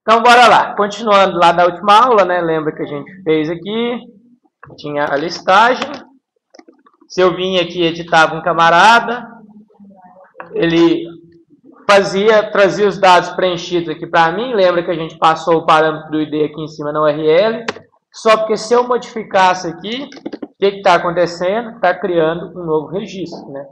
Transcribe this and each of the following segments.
Então, bora lá. Continuando lá da última aula, né? Lembra que a gente fez aqui, tinha a listagem. Se eu vinha aqui e editava um camarada, ele trazia os dados preenchidos aqui para mim. Lembra que a gente passou o parâmetro do ID aqui em cima na URL. Só porque se eu modificasse aqui, o que está acontecendo? Está criando um novo registro, né?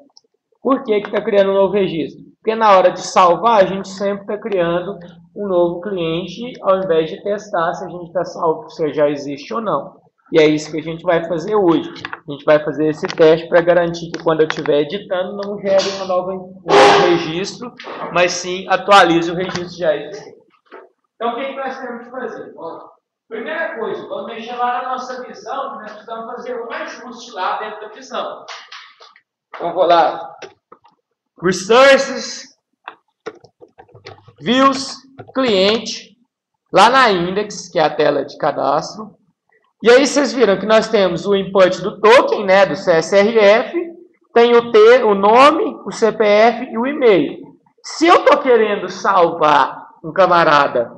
Por que está criando um novo registro? Porque na hora de salvar, a gente sempre está criando um novo cliente, ao invés de testar se a gente está salvo, se já existe ou não. E é isso que a gente vai fazer hoje. A gente vai fazer esse teste para garantir que quando eu estiver editando, não gere um novo registro, mas sim atualize o registro já existente. Então, o que nós temos que fazer? Bom, primeira coisa, vamos mexer lá na nossa visão, que nós precisamos fazer um ajuste lá dentro da visão. Então, vou lá. Resources, Views, Cliente, lá na Index, que é a tela de cadastro. E aí vocês viram que nós temos o input do token, né, do CSRF, tem o nome, o CPF e o e-mail. Se eu estou querendo salvar um camarada,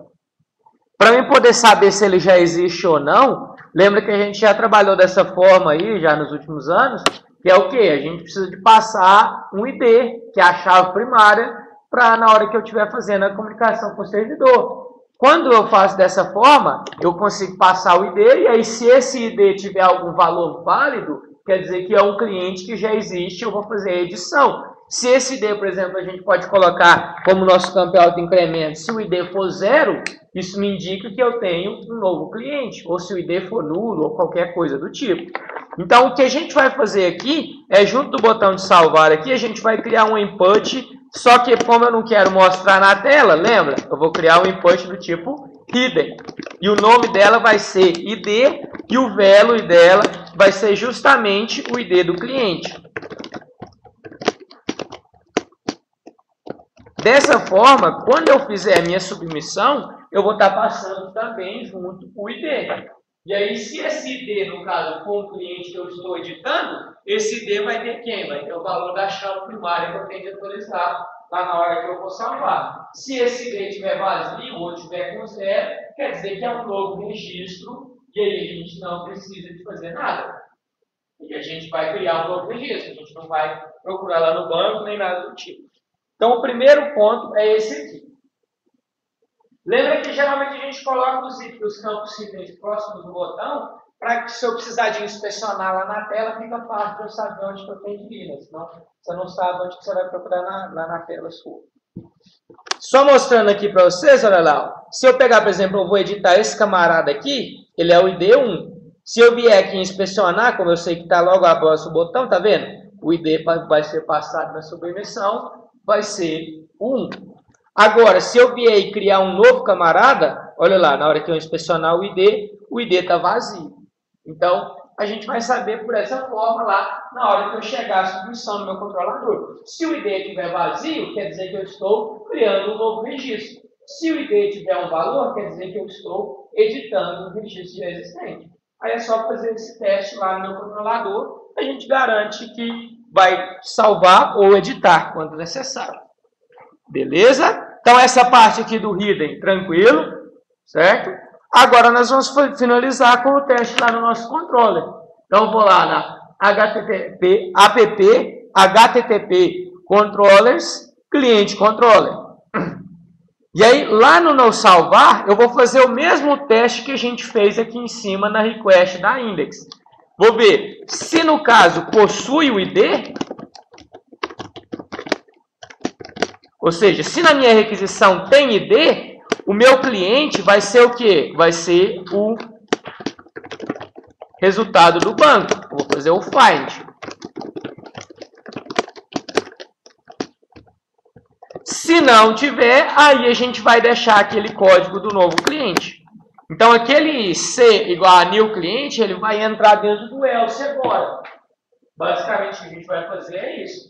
para mim poder saber se ele já existe ou não, lembra que a gente já trabalhou dessa forma aí, já nos últimos anos, que é o quê? A gente precisa de passar um ID, que é a chave primária, para na hora que eu estiver fazendo a comunicação com o servidor. Quando eu faço dessa forma, eu consigo passar o ID, e aí se esse ID tiver algum valor válido, quer dizer que é um cliente que já existe, eu vou fazer a edição. Se esse ID, por exemplo, a gente pode colocar como nosso campo autoincremento, se o ID for 0, isso me indica que eu tenho um novo cliente, ou se o ID for nulo, ou qualquer coisa do tipo. Então, o que a gente vai fazer aqui é, junto do botão de salvar aqui, a gente vai criar um input, só que como eu não quero mostrar na tela, lembra? Eu vou criar um input do tipo hidden. E o nome dela vai ser ID e o value dela vai ser justamente o ID do cliente. Dessa forma, quando eu fizer a minha submissão, eu vou estar passando também junto o ID. E aí, se esse ID, no caso, for um cliente que eu estou editando, esse ID vai ter quem? Vai ter o valor da chave primária que eu tenho de atualizar lá na hora que eu vou salvar. Se esse ID estiver vazio ou estiver com 0, quer dizer que é um novo registro e aí a gente não precisa de fazer nada. E a gente vai criar um novo registro, a gente não vai procurar lá no banco nem nada do tipo. Então, o primeiro ponto é esse aqui. Lembra que geralmente a gente coloca os campos hidden próximos do botão para que se eu precisar de inspecionar lá na tela, fica fácil de eu saber onde que eu tenho que ir, né? Senão você não sabe onde que você vai procurar lá na tela sua. Só mostrando aqui para vocês, olha lá. Ó. Se eu pegar, por exemplo, eu vou editar esse camarada aqui, ele é o ID 1. Se eu vier aqui inspecionar, como eu sei que está logo abaixo do botão, tá vendo? O ID vai ser passado na submissão, vai ser o 1. Agora, se eu vier e criar um novo camarada, olha lá, na hora que eu inspecionar o ID está vazio. Então, a gente vai saber por essa forma lá, na hora que eu chegar à submissão no meu controlador. Se o ID estiver vazio, quer dizer que eu estou criando um novo registro. Se o ID tiver um valor, quer dizer que eu estou editando um registro já existente. Aí é só fazer esse teste lá no meu controlador, a gente garante que vai salvar ou editar quando necessário. Beleza? Então, essa parte aqui do hidden, tranquilo, certo? Agora, nós vamos finalizar com o teste lá no nosso controller. Então, vou lá na http controllers, cliente controller. E aí, lá no não salvar, eu vou fazer o mesmo teste que a gente fez aqui em cima na request da index. Vou ver se, no caso, possui o ID... Ou seja, se na minha requisição tem ID, o meu cliente vai ser o quê? Vai ser o resultado do banco. Eu vou fazer o find. Se não tiver, aí a gente vai deixar aquele código do novo cliente. Então, aquele C igual a new cliente, ele vai entrar dentro do else agora. Basicamente, o que a gente vai fazer é isso.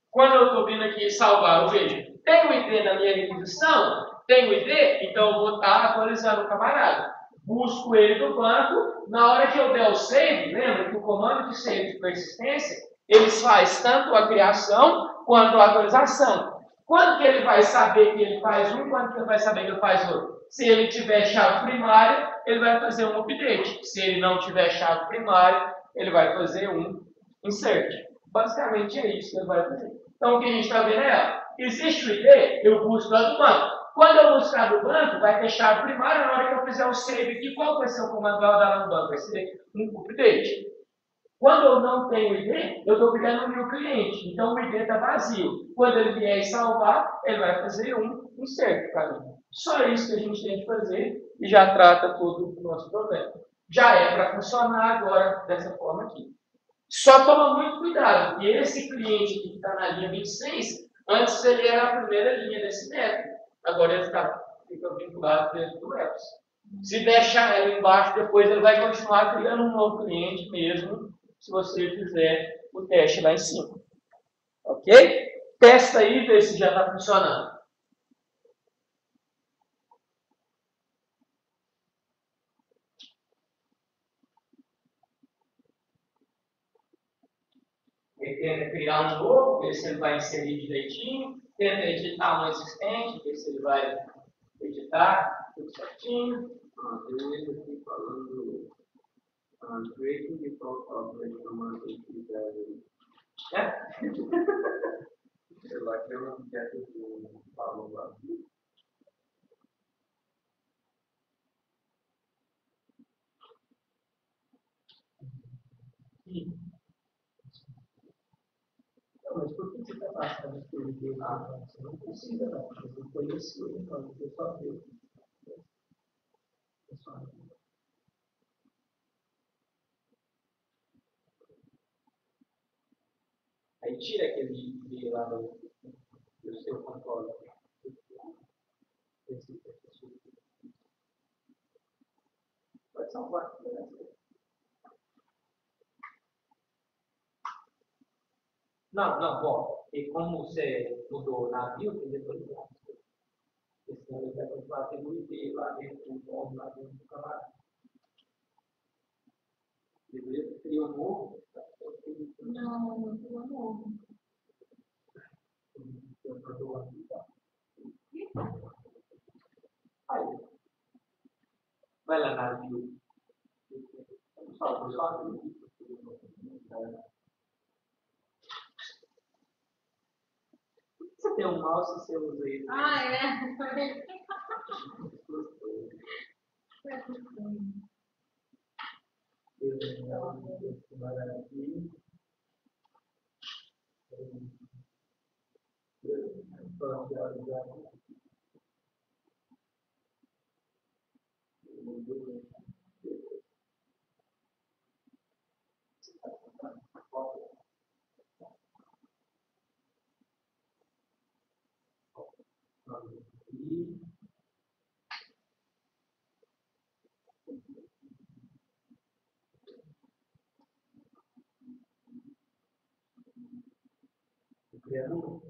Quando eu estou vindo aqui salvar, eu vejo, tem o ID na minha requisição? Tem o ID? Então eu vou estar atualizando o camarada. Busco ele do banco, na hora que eu der o save, lembra que o comando de save de persistência, ele faz tanto a criação quanto a atualização. Quando que ele vai saber que ele faz um, quando que ele vai saber que ele faz outro? Se ele tiver chave primária, ele vai fazer um update. Se ele não tiver chave primária, ele vai fazer um insert. Basicamente é isso que ele vai fazer. Então, o que a gente está vendo é, existe o ID, eu busco lá do banco. Quando eu buscar do banco, vai ter chave primária. Na hora que eu fizer o save aqui, qual vai ser o comando que vai dar lá no banco? Vai ser um update. Quando eu não tenho ID, eu estou criando um new cliente. Então, o ID está vazio. Quando ele vier salvar, ele vai fazer um insert para mim. Só isso que a gente tem que fazer e já trata todo o nosso problema. Já é para funcionar agora dessa forma aqui. Só toma muito cuidado, porque esse cliente aqui que está na linha 26, antes ele era a primeira linha desse método. Agora ele fica vinculado dentro do Apps. Se deixar ela embaixo, depois ele vai continuar criando um novo cliente mesmo, se você fizer o teste lá em cima. Ok? Testa aí, vê se já está funcionando. Ele tenta criar um novo, ver se ele vai inserir direitinho. Tenta editar um existente, ver se ele vai editar tudo certinho. Tem ele aqui falando creating default object from a API. Sei lá, que eu não quero que falam lá. Mas por que você está passando esse ID lá? Você não precisa, não. Você não conheceu, então você só viu. Aí tira aquele ID lá do seu controle. Pode salvar. Não, bom. E como você mudou o navio, tem depois de lá. Esse navio vai continuar tendo o ID lá dentro do nome, lá dentro do camarada. Beleza? Cria um novo. Não, não criou um novo. Aí. Vai lá, navio. Só. Você tem um mouse, você usa ele. Ah, é? Criando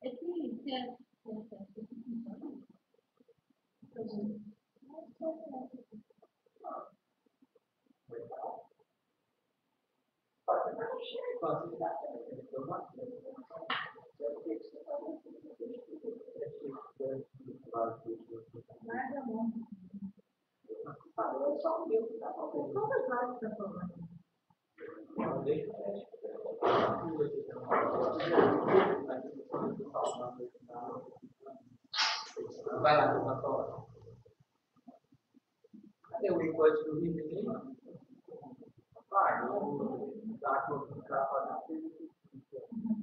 Esse processo funciona? hora que está falando. Vai lá, cadê o input do Rio aqui?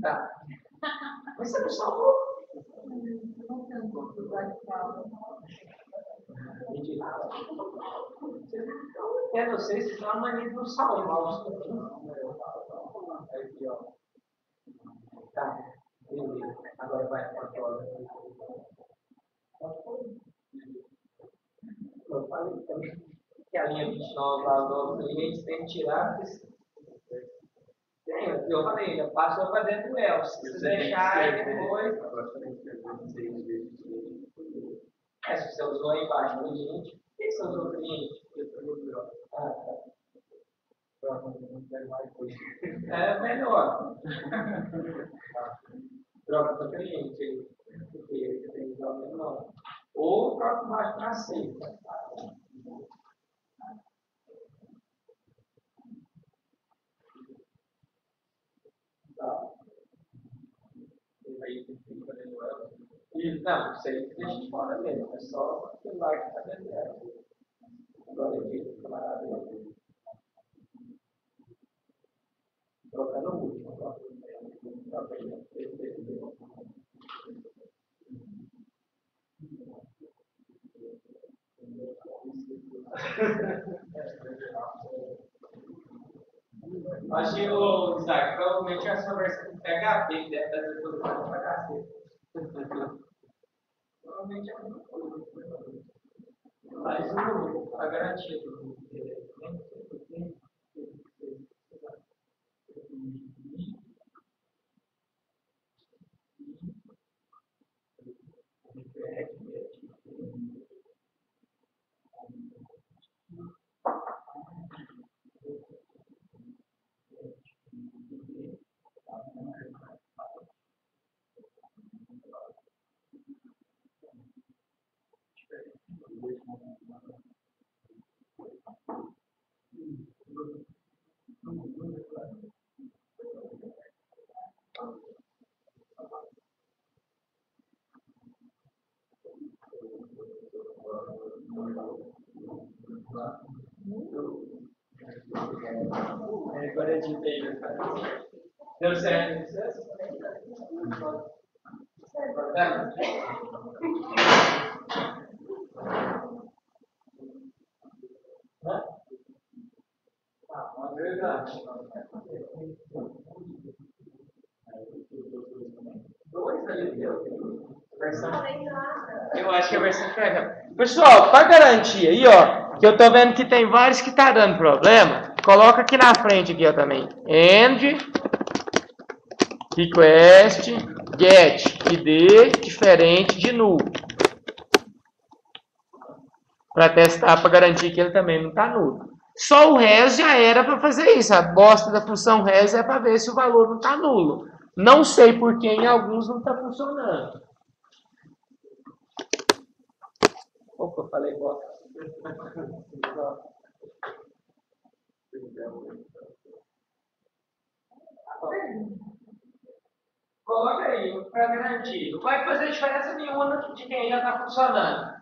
Tá. Mas você não salvou? Não tem um pouco do bate-papo. Eu não sei se está uma mania do salvar. Aqui, ó. Tá. Beleza. Agora vai para fora. Eu falei também que a linha 29 lá do cliente tem que tirar. Tem, eu falei, já passou para dentro do El. Se você deixar aí depois. Se você usou aí embaixo do cliente, por que você usou o cliente? Ah, tá. É melhor. Troca para o cliente, porque ele tem que usar o mesmo nome. Ou troca embaixo para aceita. Tá. Aí tem que fazer no El. Não, isso aí deixa de fora mesmo. É só aquele lá que está dentro dela. Agora aqui, camarada. Trocar no último. Acho que, Isaac, provavelmente a sua versão do PHP que deve fazer tudo para PHP. Provavelmente é a mesma coisa. Mas a garantia do agora é de meio, cara. Deu certo? Verdade. Dois ali, eu acho que a versão pega. Pessoal, para garantir aí, ó, que eu tô vendo que tem vários que tá dando problema, coloca aqui na frente aqui, ó, também. End, request, get, id, diferente de null. Para testar, para garantir que ele também não está nulo. Só o res já era para fazer isso. A bosta da função res é para ver se o valor não está nulo. Não sei por que em alguns não está funcionando. Opa, eu falei bosta. Coloca aí, para garantir. Não vai fazer diferença nenhuma de quem já está funcionando.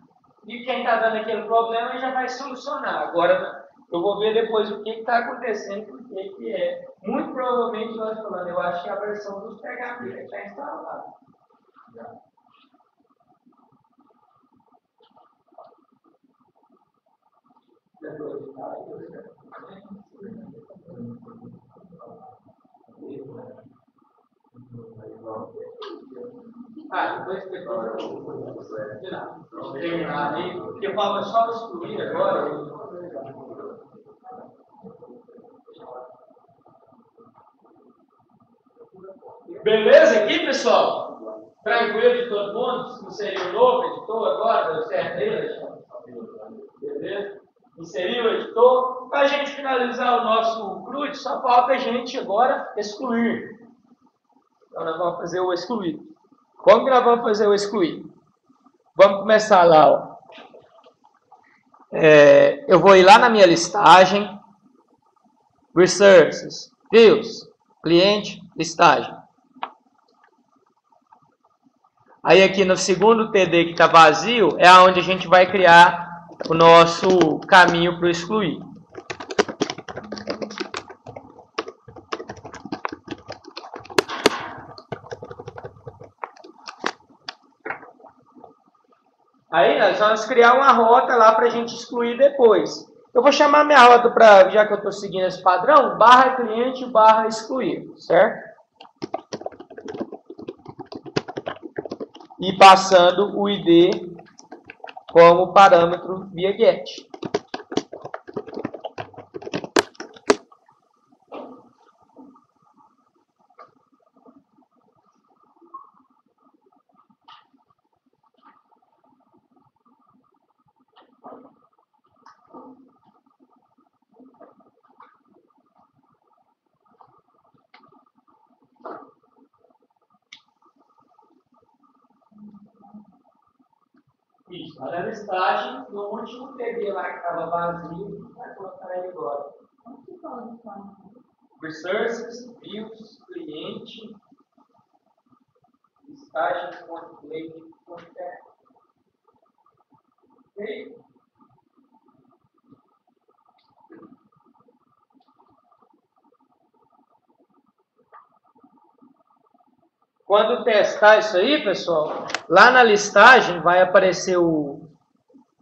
E quem está dando aquele problema já vai solucionar. Agora, eu vou ver depois o que está acontecendo, porque que é. Muito provavelmente, nós falando, eu acho que é a versão dos PHP que está instalada. Depois terminar aí, porque falta só excluir agora. Beleza aqui, pessoal? Tranquilo de todo mundo? Inseriu o novo editor agora? Deu certo aí, Alexandre? Beleza? Inseriu o editor. Para a gente finalizar o nosso CRUD, só falta a gente agora excluir. Então, nós vamos fazer o excluir. Como que nós vamos fazer o excluir? Vamos começar lá, ó. Eu vou ir lá na minha listagem. resources, views, cliente, listagem. Aí aqui no segundo TD que está vazio, é onde a gente vai criar o nosso caminho para excluir. Aí nós vamos criar uma rota lá para a gente excluir depois. Eu vou chamar minha rota para, já que eu estou seguindo esse padrão, barra cliente, barra excluir, certo? E passando o ID como parâmetro via get. Isso, olha a listagem, no último TD lá que estava vazio, vai colocar ele agora. Resources, views, cliente, listagem, play, ok? Quando testar isso aí, pessoal, lá na listagem vai aparecer o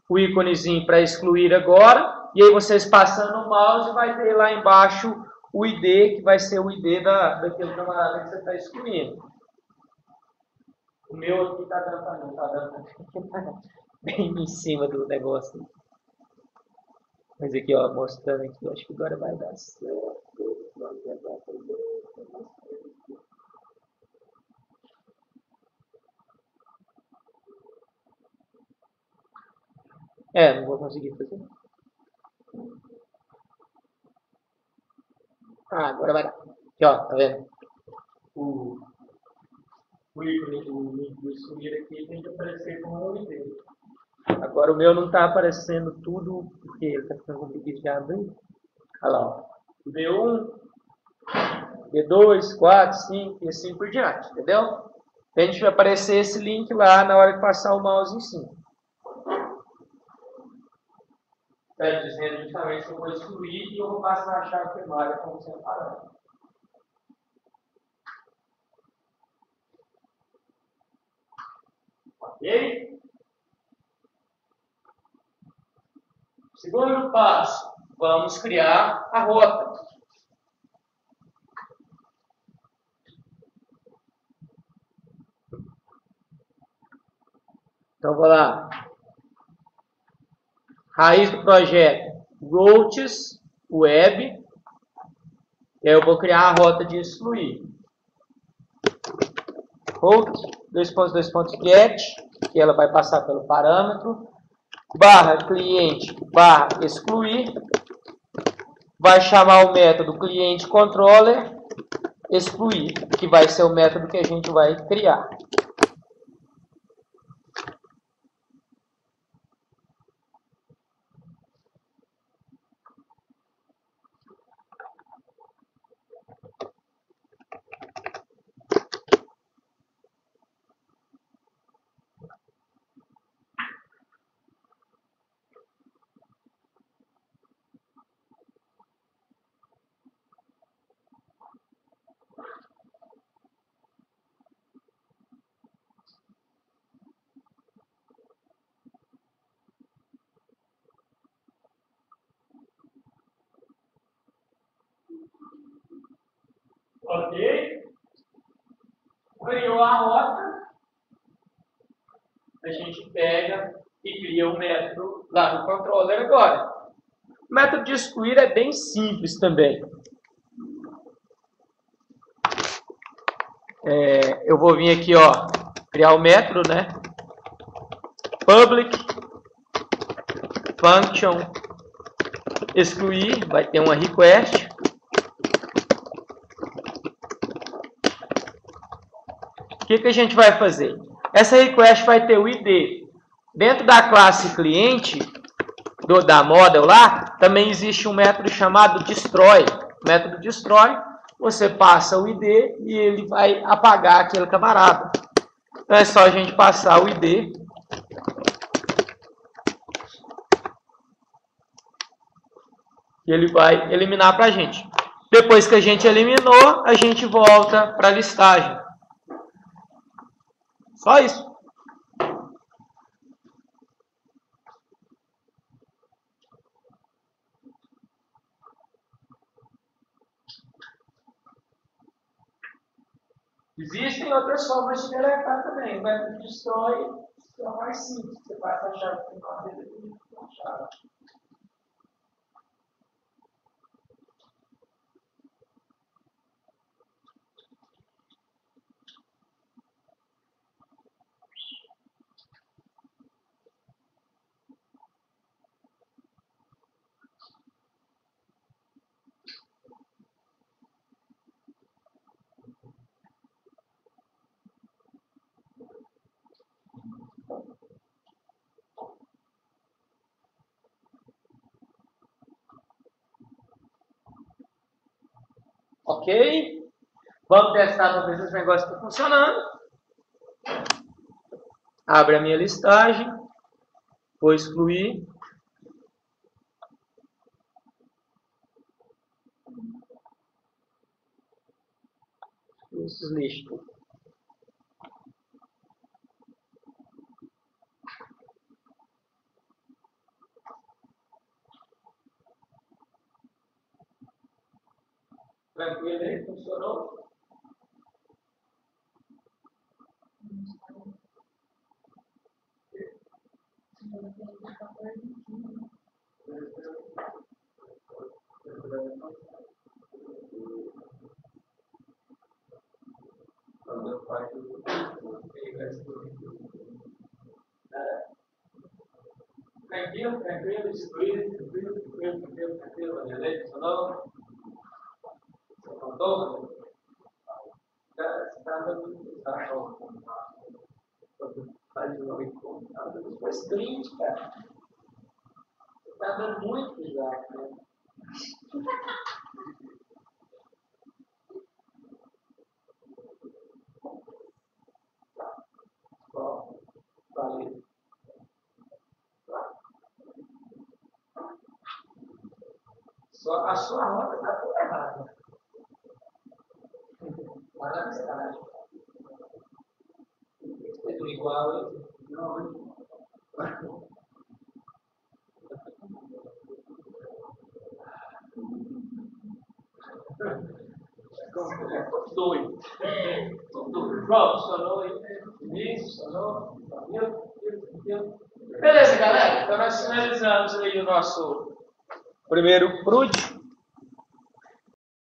íconezinho para excluir agora, e aí vocês passando o mouse vai ter lá embaixo o ID, que vai ser o ID daquele camarada que você está excluindo. O meu aqui está dando para não, está dando bem em cima do negócio. Mas aqui, ó, mostrando aqui, acho que agora vai dar certo. Não vou conseguir fazer. Agora vai dar. Aqui, ó, tá vendo? O ícone do excluir aqui tem que aparecer como um ID. Agora o meu não está aparecendo tudo, porque ele está ficando com preguiça de abrir. Olha lá, ó. B1, B2, 4, 5 e assim por diante, entendeu? A gente vai aparecer esse link lá na hora de passar o mouse em cima. Está dizendo justamente que eu vou excluir e eu vou passar a chave primária como sendo parâmetro. Ok? Segundo passo, vamos criar a rota. Então, vou lá. Raiz do projeto, routes, web. E aí eu vou criar a rota de excluir. Route, .get, que ela vai passar pelo parâmetro. Barra cliente, barra excluir. Vai chamar o método cliente controller, excluir, que vai ser o método que a gente vai criar. Ok? Criou a rota. A gente pega e cria um método lá no controller agora. O método de excluir é bem simples também. Eu vou vir aqui, ó, criar o método, né? Public function excluir, vai ter uma request. O que a gente vai fazer? Essa request vai ter o ID. Dentro da classe cliente, da model lá, também existe um método chamado destroy, método destrói, você passa o ID e ele vai apagar aquele camarada. Então é só a gente passar o ID. E ele vai eliminar para a gente. Depois que a gente eliminou, a gente volta para a listagem. Só isso. Existem outras formas de deletar também. O método destrói é o mais simples. Você passa a chave final dele e a chave. Ok? Vamos testar para ver se esse negócio está funcionando. Abre a minha listagem. Vou excluir. Esses listos. Tranquilo aí? Funcionou? Tranquilo, excluído, tranquilo, Vanderlei, funcionou? Você contou? Está dando faz de novo encontro. Está dando depois 30, cara. Está dando muito Isaac, né? Ó, valeu. Só a sua rota está toda errada. Lá na listagem. É tudo igual, hein? Não, doido. Pronto, funcionou aí. Isso, funcionou. Beleza, galera. Então nós finalizamos aí o nosso primeiro PRUD.